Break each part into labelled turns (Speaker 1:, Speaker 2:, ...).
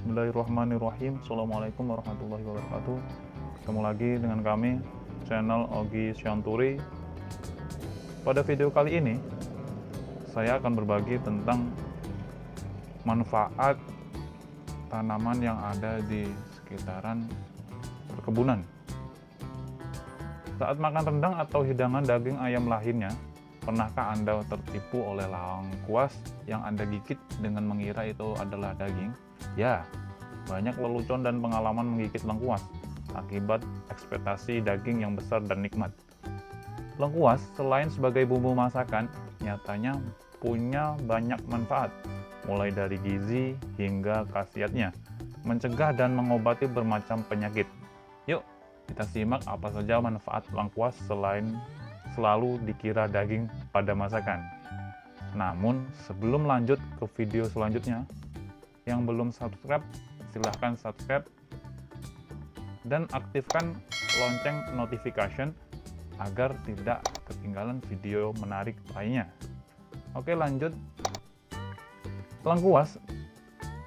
Speaker 1: Bismillahirrahmanirrahim. Assalamualaikum warahmatullahi wabarakatuh. Ketemu lagi dengan kami, channel Ogi Syanturi. Pada video kali ini, saya akan berbagi tentang manfaat tanaman yang ada di sekitaran perkebunan. Saat makan rendang atau hidangan daging ayam lainnya, pernahkah Anda tertipu oleh lengkuas yang Anda gigit dengan mengira itu adalah daging? Ya, banyak lelucon dan pengalaman menggigit lengkuas akibat ekspektasi daging yang besar dan nikmat. Lengkuas selain sebagai bumbu masakan, nyatanya punya banyak manfaat, mulai dari gizi hingga khasiatnya, mencegah dan mengobati bermacam penyakit. Yuk, kita simak apa saja manfaat lengkuas selain selalu dikira daging pada masakan. Namun, sebelum lanjut ke video selanjutnya, yang belum subscribe, silahkan subscribe dan aktifkan lonceng notification agar tidak ketinggalan video menarik lainnya. Oke, lanjut. Lengkuas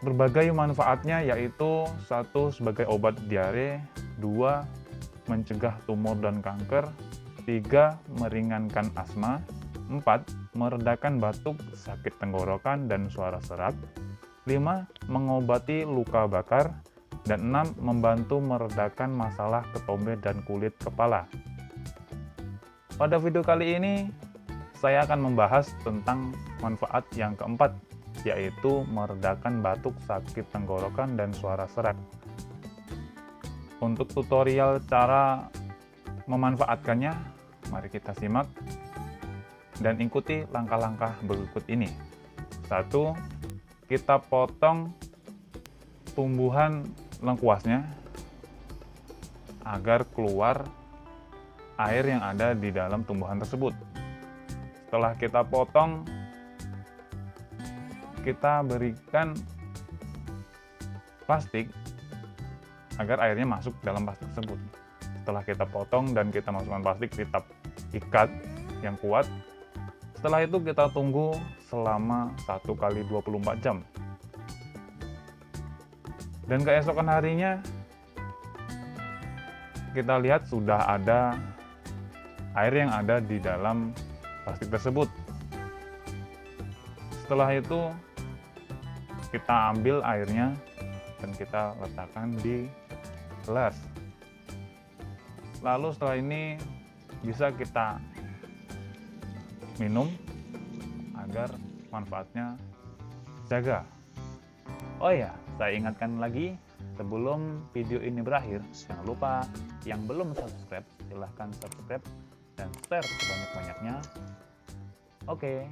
Speaker 1: berbagai manfaatnya, yaitu 1. Sebagai obat diare, 2. Mencegah tumor dan kanker, 3. Meringankan asma, 4. Meredakan batuk, sakit tenggorokan, dan suara serak, 5. Mengobati luka bakar, dan 6. Membantu meredakan masalah ketombe dan kulit kepala. Pada video kali ini, saya akan membahas tentang manfaat yang keempat, yaitu meredakan batuk, sakit tenggorokan, dan suara serak. Untuk tutorial cara memanfaatkannya, mari kita simak dan ikuti langkah-langkah berikut ini. 1. Kita potong tumbuhan lengkuasnya agar keluar air yang ada di dalam tumbuhan tersebut. Setelah kita potong, kita berikan plastik agar airnya masuk dalam plastik tersebut. Setelah kita potong dan kita masukkan plastik, kita ikat yang kuat. Setelah itu kita tunggu selama 1 kali 24 jam. Dan keesokan harinya kita lihat sudah ada air yang ada di dalam plastik tersebut. Setelah itu kita ambil airnya dan kita letakkan di gelas. Lalu setelah ini bisa kita minum agar manfaatnya jaga. Oh ya, saya ingatkan lagi, sebelum video ini berakhir, jangan lupa yang belum subscribe, silahkan subscribe dan share sebanyak-banyaknya. Oke,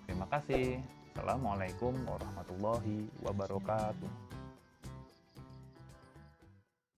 Speaker 1: terima kasih. Assalamualaikum warahmatullahi wabarakatuh.